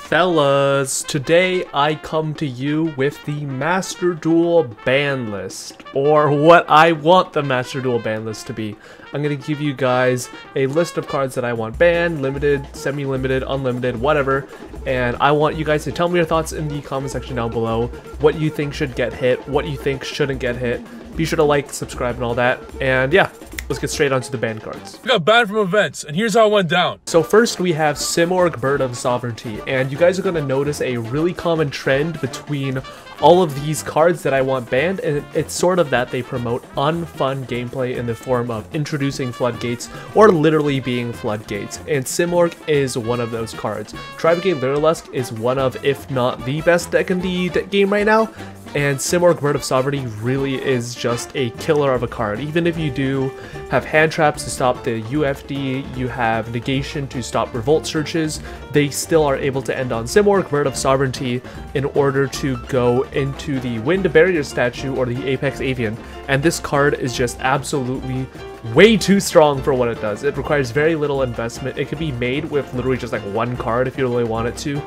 Fellas, today I come to you with the Master Duel ban list, or what I want the Master Duel ban list to be. I'm going to give you guys a list of cards that I want banned, limited, semi-limited, unlimited, whatever, and I want you guys to tell me your thoughts in the comment section down below, what you think should get hit, what you think shouldn't get hit. Be sure to like, subscribe, and all that, and yeah. Let's get straight onto the banned cards. I got banned from events, and here's how it went down. So first we have Simorgh, Bird of Sovereignty, and you guys are going to notice a really common trend between all of these cards that I want banned, and it's sort of that they promote unfun gameplay in the form of introducing floodgates or literally being floodgates, and Simorgh is one of those cards. Tri-Brigade Lyrlisuc is one of, if not the best deck in the game right now, and Simorgh, Bird of Sovereignty really is just a killer of a card. Even if you do have hand traps to stop the UFD, you have negation to stop revolt searches, they still are able to end on Simorgh, Bird of Sovereignty in order to go into the Wind Barrier statue or the Apex Avian, and this card is just absolutely way too strong for what it does. It requires very little investment. It could be made with literally just like one card if you really want it to,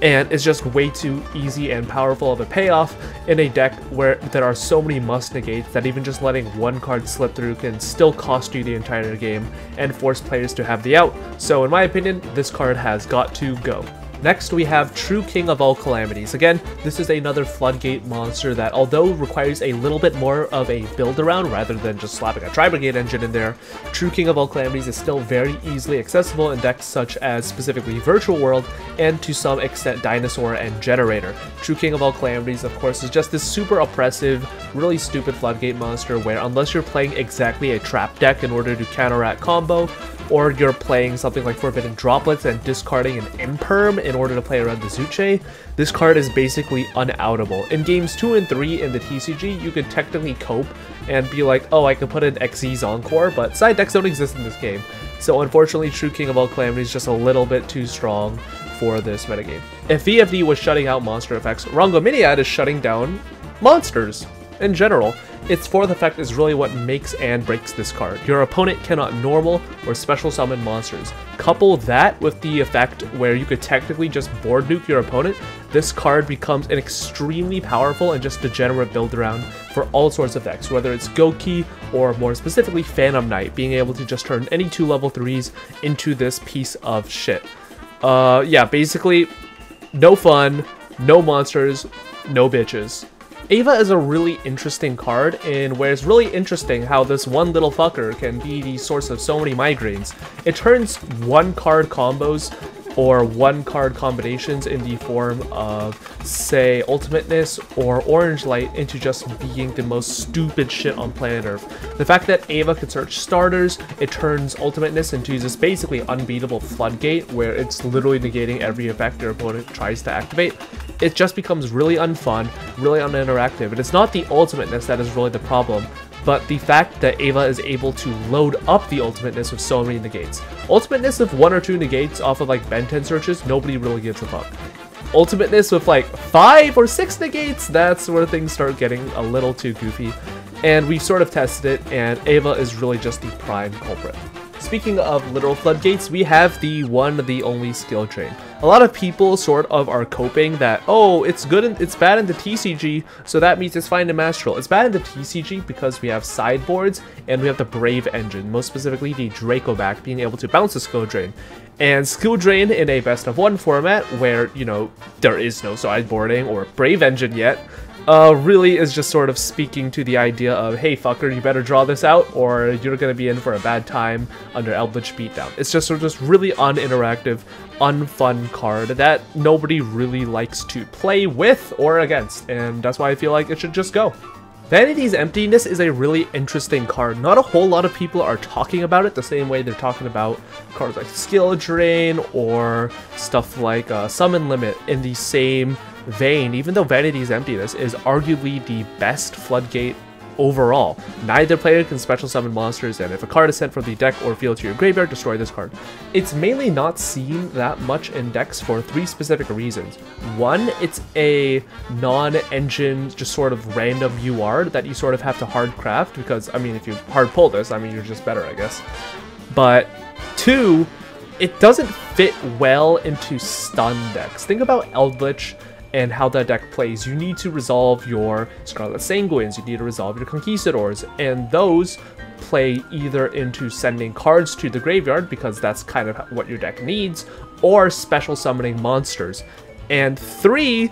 and it's just way too easy and powerful of a payoff in a deck where there are so many must negates that even just letting one card slip through can still cost you the entire game and force players to have the out. So in my opinion, this card has got to go. Next, we have True King of All Calamities. Again, this is another floodgate monster that, although requires a little bit more of a build around rather than just slapping a Tri-Brigade engine in there, True King of All Calamities is still very easily accessible in decks such as specifically Virtual World and to some extent Dinosaur and Generator. True King of All Calamities, of course, is just this super oppressive, really stupid floodgate monster where unless you're playing exactly a trap deck in order to counteract combo, or you're playing something like Forbidden Droplets and discarding an Imperm in order to play around the Zuche, this card is basically unoutable. In games 2 and 3 in the TCG, you could technically cope and be like, oh, I can put in XZ's Encore, but side decks don't exist in this game. So unfortunately, True King of All Calamities is just a little bit too strong for this metagame. If VFD was shutting out monster effects, Rhongo Miniad is shutting down monsters in general. Its fourth effect is really what makes and breaks this card. Your opponent cannot normal or special summon monsters. Couple that with the effect where you could technically just board nuke your opponent, this card becomes an extremely powerful and just degenerate build around for all sorts of decks, whether it's Koa'ki or more specifically Phantom Knight, being able to just turn any 2 level 3s into this piece of shit. Yeah, basically, no fun, no monsters, no bitches. Ava is a really interesting card, and where it's really interesting how this one little fucker can be the source of so many migraines. It turns one card combos or one card combinations in the form of, say, Ultimateness or Orange Light into just being the most stupid shit on planet Earth. The fact that Ava can search starters, it turns Ultimateness into this basically unbeatable floodgate where it's literally negating every effect your opponent tries to activate. It just becomes really unfun, really uninteractive, and it's not the Ultimateness that is really the problem, but the fact that Ava is able to load up the Ultimateness with so many negates. Ultimateness with 1 or 2 negates off of like Ben 10 searches, nobody really gives a fuck. Ultimateness with like 5 or 6 negates, that's where things start getting a little too goofy. And we've sort of tested it, and Ava is really just the prime culprit. Speaking of literal floodgates, we have the one, the only skill drain. A lot of people sort of are coping that, oh, it's good and it's bad in the TCG, so that means it's fine in Master Duel. It's bad in the TCG because we have sideboards and we have the Brave engine, most specifically the Draco back being able to bounce a skill drain. And skill drain in a best of 1 format where, you know, there is no sideboarding or Brave engine yet, really is just sort of speaking to the idea of, hey fucker, you better draw this out or you're gonna be in for a bad time under Eldritch Beatdown. It's just sort of just really uninteractive, unfun card that nobody really likes to play with or against, and that's why I feel like it should just go. Vanity's Emptiness is a really interesting card. Not a whole lot of people are talking about it the same way they're talking about cards like Skill Drain or stuff like Summon Limit in the same vein, even though Vanity's Emptiness is arguably the best floodgate overall. Neither player can special summon monsters, and if a card is sent from the deck or field to your graveyard, destroy this card. It's mainly not seen that much in decks for 3 specific reasons. One, it's a non-engine, just sort of random UR that you sort of have to hard craft, because, I mean, if you hard pull this, I mean, you're just better, I guess. But 2, it doesn't fit well into stun decks. Think about Eldritch and how that deck plays. You need to resolve your Scarlet Sanguines, you need to resolve your Conquistadors, and those play either into sending cards to the graveyard, because that's kind of what your deck needs, or special summoning monsters. And 3,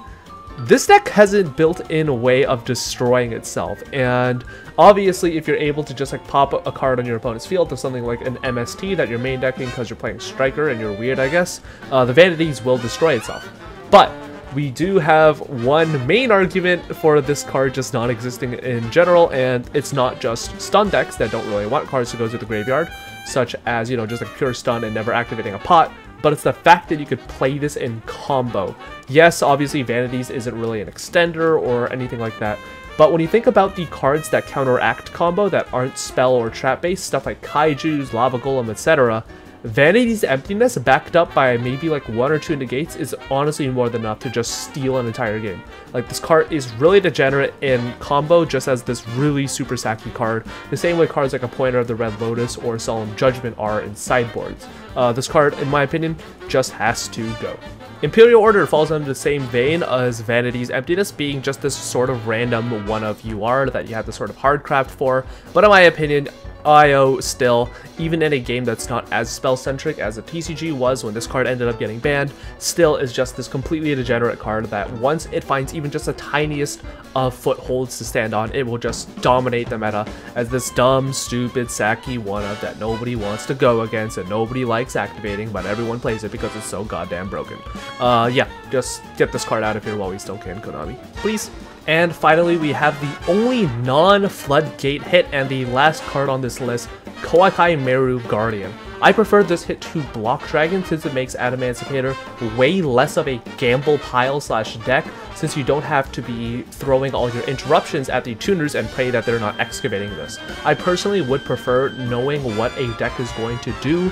this deck has a built-in way of destroying itself, and obviously if you're able to just like pop a card on your opponent's field to something like an MST that you're main decking because you're playing Striker and you're weird, I guess, the Vanities will destroy itself. But we do have one main argument for this card just not existing in general, and it's not just stun decks that don't really want cards to go to the graveyard, such as, you know, just like pure stun and never activating a pot, but it's the fact that you could play this in combo. Yes, obviously Vanities isn't really an extender or anything like that, but when you think about the cards that counteract combo that aren't spell or trap based, stuff like Kaijus, Lava Golem, etc., Vanity's Emptiness backed up by maybe like 1 or 2 negates is honestly more than enough to just steal an entire game. Like, this card is really degenerate in combo just as this really super sacky card, the same way cards like a Pointer of the Red Lotus or Solemn Judgment are in sideboards. This card, in my opinion, just has to go. Imperial Order falls under the same vein as Vanity's Emptiness, being just this sort of random one of UR that you have to sort of hardcraft for, but in my opinion, IO still, even in a game that's not as spell-centric as the TCG was when this card ended up getting banned, still is just this completely degenerate card that once it finds even just the tiniest of footholds to stand on, it will just dominate the meta as this dumb, stupid, sacky one-of that nobody wants to go against and nobody likes activating, but everyone plays it because it's so goddamn broken. Yeah, just get this card out of here while we still can, Konami. Please. And finally, we have the only non-floodgate hit and the last card on this list, Koa'ki Meiru Guardian. I prefer this hit to Block Dragon since it makes Adamancipator way less of a gamble pile slash deck, since you don't have to be throwing all your interruptions at the tuners and pray that they're not excavating this. I personally would prefer knowing what a deck is going to do,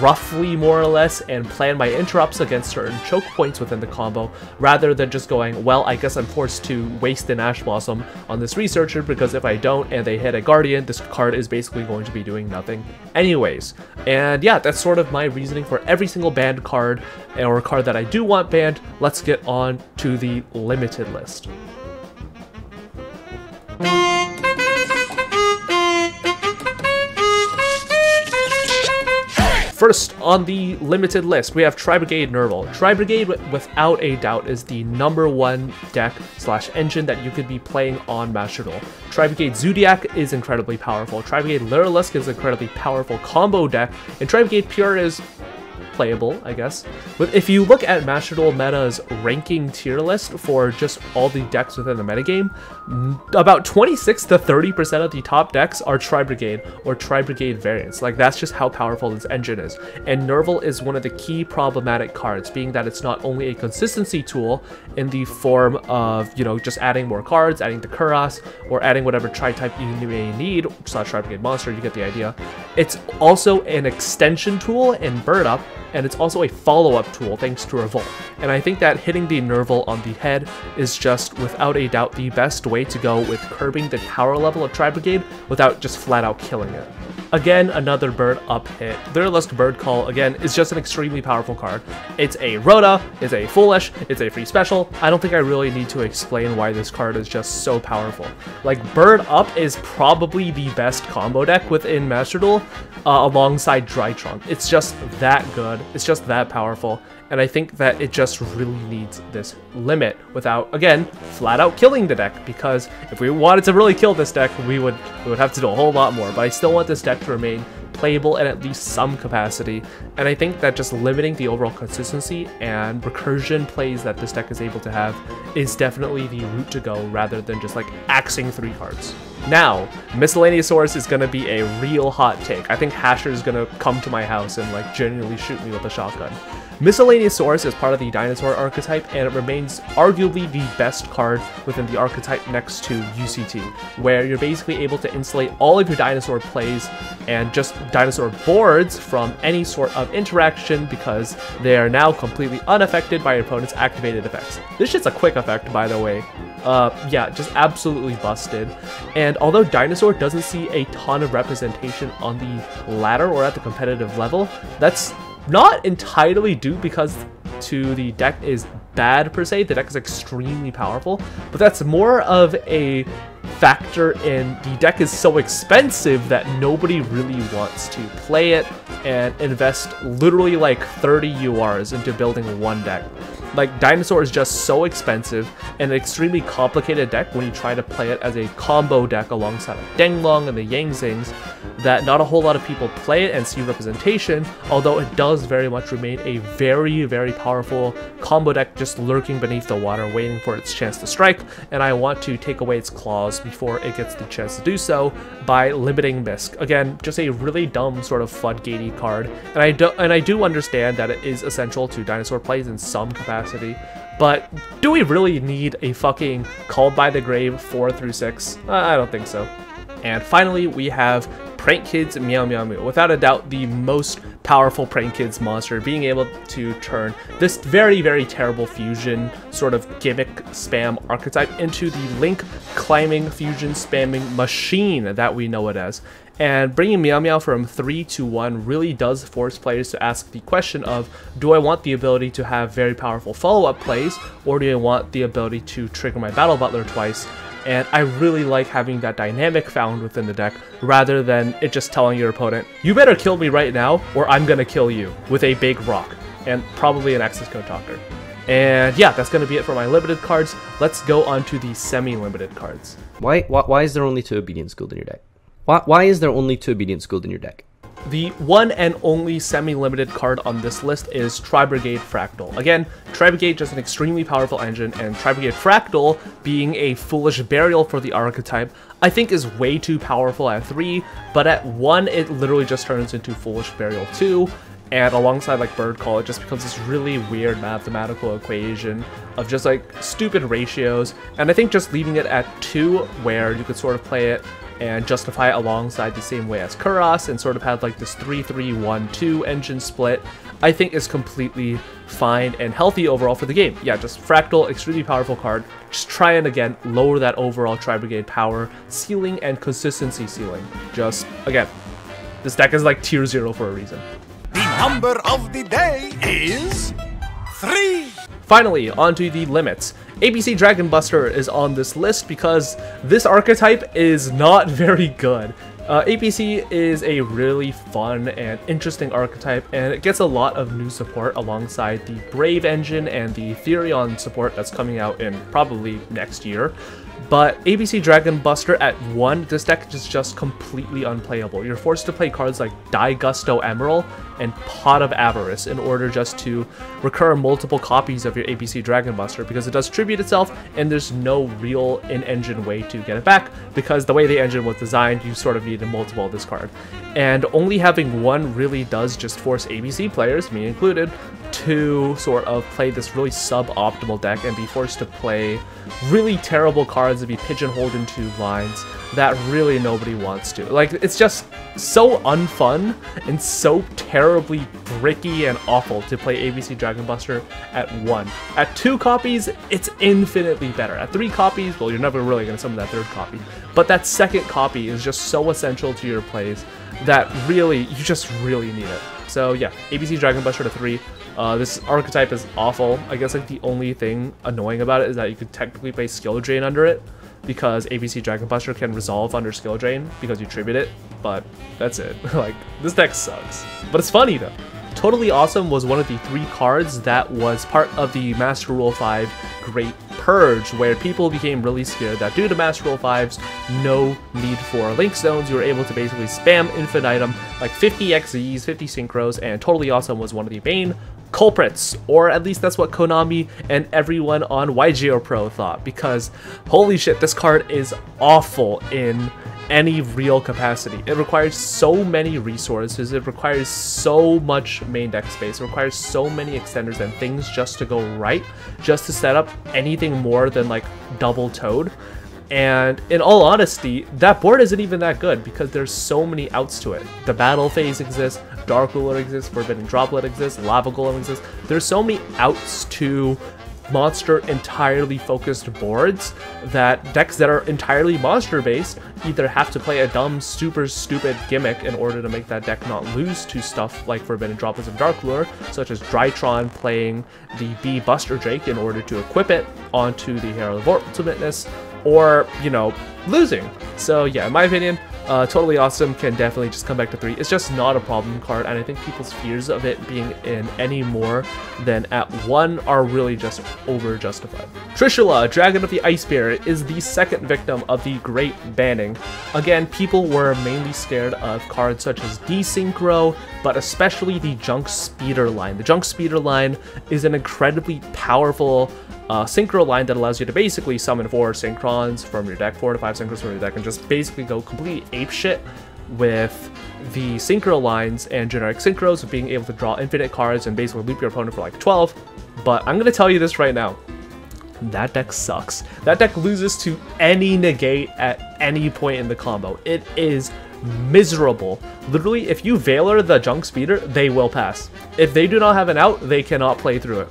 roughly more or less, and plan my interrupts against certain choke points within the combo, rather than just going, well, I guess I'm forced to waste an Ash Blossom on this Researcher because if I don't and they hit a Guardian, this card is basically going to be doing nothing anyways. And yeah, that's sort of my reasoning for every single banned card, or card that I do want banned. Let's get on to the limited list. First, on the limited list, we have Tri-Brigade Nervall. Tri-Brigade, without a doubt, is the #1 deck slash engine that you could be playing on Master Duel. Tri-Brigade Zodiac is incredibly powerful. Tri-Brigade Lyrlisuc is an incredibly powerful combo deck, and Tri-Brigade Pure is playable, I guess. But if you look at Master Duel Meta's ranking tier list for just all the decks within the metagame, about 26 to 30% of the top decks are Tri-Brigade or Tri-Brigade variants. Like, that's just how powerful this engine is. And Nervall is one of the key problematic cards, being that it's not only a consistency tool in the form of, you know, just adding more cards, adding the Kuras, or adding whatever tri-type you may need, slash Tri-Brigade monster, you get the idea. It's also an extension tool in Bird Up, and it's also a follow-up tool thanks to Revolt. And I think that hitting the Nervall on the head is just, without a doubt, the best way to go with curbing the power level of Tri-Brigade without just flat-out killing it. Again, another Bird Up hit. Lyrlisuc Bird Call, again, is just an extremely powerful card. It's a Rhoda, it's a Foolish, it's a free special. I don't think I really need to explain why this card is just so powerful. Like, Bird Up is probably the best combo deck within Master Duel, alongside Drytron. It's just that good, it's just that powerful, and I think that it just really needs this limit without, again, flat out killing the deck, because if we wanted to really kill this deck, we would have to do a whole lot more, but I still want this deck to remain playable in at least some capacity, and I think that just limiting the overall consistency and recursion plays that this deck is able to have is definitely the route to go, rather than just like axing 3 cards. Now, Miscellaneousaurus is going to be a real hot take. I think Hasher is going to come to my house and like genuinely shoot me with a shotgun. Miscellaneousaurus is part of the dinosaur archetype, and it remains arguably the best card within the archetype next to UCT, where you're basically able to insulate all of your dinosaur plays and just dinosaur boards from any sort of interaction because they are now completely unaffected by your opponent's activated effects. This shit's a quick effect, by the way. Yeah, just absolutely busted. And although Dinosaur doesn't see a ton of representation on the ladder or at the competitive level, that's not entirely due because to the deck is bad per se. The deck is extremely powerful, but that's more of a factor in the deck is so expensive that nobody really wants to play it and invest literally like 30 URs into building one deck. Like, Dinosaur is just so expensive and an extremely complicated deck when you try to play it as a combo deck alongside of Denglong and the Yang Zings, that not a whole lot of people play it and see representation, although it does very much remain a very, very powerful combo deck just lurking beneath the water waiting for its chance to strike, and I want to take away its claws before it gets the chance to do so by limiting Misk. Again, just a really dumb sort of floodgatey card, and I do understand that it is essential to Dinosaur plays in some capacity, but do we really need a fucking Called by the Grave 4 through 6? I don't think so. And finally, we have Prank Kids Meow-Meow-Mu. Without a doubt, the most powerful Prank Kids monster, being able to turn this very, very terrible fusion sort of gimmick spam archetype into the link climbing fusion spamming machine that we know it as. And bringing Meow-Meow from 3 to 1 really does force players to ask the question of, do I want the ability to have very powerful follow-up plays, or do I want the ability to trigger my Battle Butler twice? And I really like having that dynamic found within the deck, rather than it just telling your opponent, you better kill me right now, or I'm gonna kill you, with a big rock, and probably an access code talker. And yeah, that's gonna be it for my limited cards. Let's go on to the semi-limited cards. Why is there only 2 Obedience Schooled in your deck? Why is there only 2 Obedience Schooled in your deck? The one and only semi-limited card on this list is Tri-Brigade Fraktall. Again, Tri-Brigade just an extremely powerful engine, and Tri-Brigade Fraktall, being a foolish burial for the archetype, I think is way too powerful at 3, but at 1 it literally just turns into Foolish Burial 2, and alongside like Bird Call, it just becomes this really weird mathematical equation of just like stupid ratios, and I think just leaving it at 2, where you could sort of play it and justify it alongside the same way as Kuros and sort of have like this 3-3-1-2 engine split, I think is completely fine and healthy overall for the game. Yeah, just Fraktall, extremely powerful card. Just try and again lower that overall Tri-Brigade power ceiling and consistency ceiling. Just again, this deck is like tier 0 for a reason. The number of the day is 3. Finally, onto the limits. ABC Dragon Buster is on this list because this archetype is not very good. APC is a really fun and interesting archetype, and it gets a lot of new support alongside the Brave engine and the Therion support that's coming out in probably next year. But ABC Dragon Buster at 1, this deck is just completely unplayable. You're forced to play cards like Die Gusto Emerald and Pot of Avarice in order just to recur multiple copies of your ABC Dragon Buster, because it does tribute itself and there's no real in-engine way to get it back, because the way the engine was designed, you sort of need a multiple of this card. And only having 1 really does just force ABC players, me included, to sort of play this really suboptimal deck and be forced to play really terrible cards and be pigeonholed into lines that really nobody wants to. Like, it's just so unfun and so terribly bricky and awful to play ABC Dragon Buster at 1. At 2 copies, it's infinitely better. At 3 copies, well, you're never really going to summon that 3rd copy, but that 2nd copy is just so essential to your plays that really, you just really need it. So yeah, ABC Dragon Buster to 3. This archetype is awful. I guess like the only thing annoying about it is that you could technically play Skill Drain under it, because ABC Dragon Buster can resolve under Skill Drain because you tribute it, but that's it. Like, this deck sucks. But it's funny though. Toadally Awesome was one of the 3 cards that was part of the Master Rule 5 Great Purge, where people became really scared that due to Master Rule 5's no need for Link Zones, you were able to basically spam infinitum like 50 XZs, 50 Synchros, and Toadally Awesome was one of the main culprits, or at least that's what Konami and everyone on yugioh Pro thought, because holy shit, this card is awful in any real capacity. It requires so many resources, it requires so much main deck space, it requires so many extenders and things just to go right, just to set up anything more than like double Toad. And in all honesty, that board isn't even that good because there's so many outs to it. The Battle Phase exists, Dark Ruler exists, Forbidden Droplet exists, Lava Golem exists. There's so many outs to monster entirely focused boards, that decks that are entirely monster based either have to play a dumb, super stupid gimmick in order to make that deck not lose to stuff like Forbidden Droplets of Dark Lure, such as Drytron playing the B Buster Drake in order to equip it onto the Herald of Ultimateness, or, you know, losing. So yeah, in my opinion, Toadally Awesome can definitely just come back to 3. It's just not a problem card, and I think people's fears of it being in any more than at 1 are really just over-justified. Trishula, Dragon of the Ice Spirit, is the second victim of the great banning. Again, people were mainly scared of cards such as Desynchro, but especially the Junk Speeder line. The Junk Speeder line is an incredibly powerful synchro line that allows you to basically summon 4 Synchrons from your deck, 4 to 5 Synchrons from your deck, and just basically go completely apeshit with the synchro lines and generic synchros of being able to draw infinite cards and basically loop your opponent for like 12. But I'm going to tell you this right now. That deck sucks. That deck loses to any negate at any point in the combo. It is miserable. Literally, if you Veiler the Junk Speeder, they will pass. If they do not have an out, they cannot play through it.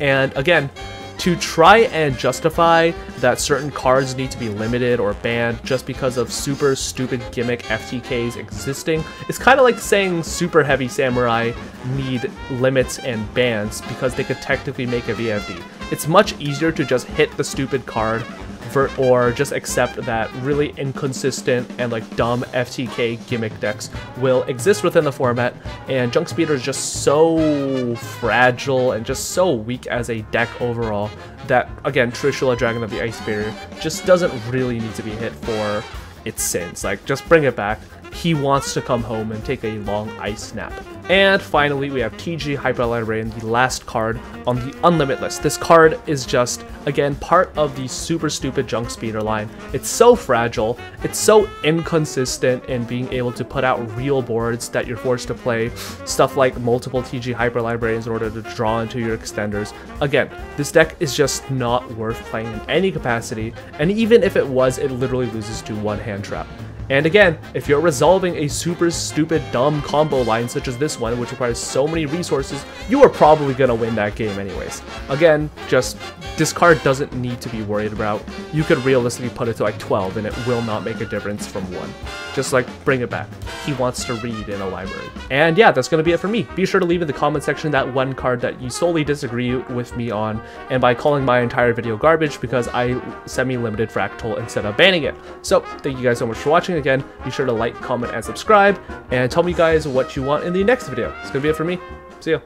And again, to try and justify that certain cards need to be limited or banned just because of super stupid gimmick FTKs existing, it's kind of like saying Super Heavy Samurai need limits and bans because they could technically make a VFD. It's much easier to just hit the stupid card or just accept that really inconsistent and like dumb FTK gimmick decks will exist within the format, and Junk Speeder is just so fragile and just so weak as a deck overall that, again, Trishula, Dragon of the Ice Spirit, just doesn't really need to be hit for its sins. Like, just bring it back. He wants to come home and take a long ice nap. And finally, we have TG Hyper Librarian, the last card on the Unlimit list. This card is just, again, part of the super stupid Junk Speeder line. It's so fragile, it's so inconsistent in being able to put out real boards that you're forced to play stuff like multiple TG Hyper Librarians in order to draw into your extenders. Again, this deck is just not worth playing in any capacity, and even if it was, it literally loses to one hand trap. And again, if you're resolving a super stupid dumb combo line such as this one, which requires so many resources, you are probably going to win that game anyways. Again, just this card doesn't need to be worried about. You could realistically put it to like 12 and it will not make a difference from 1. Just like, bring it back. He wants to read in a library. And yeah, that's going to be it for me. Be sure to leave in the comment section that one card that you solely disagree with me on, and by calling my entire video garbage because I semi-limited Fraktall instead of banning it. So, thank you guys so much for watching. Again, be sure to like, comment, and subscribe, and tell me guys what you want in the next video. It's going to be it for me. See ya.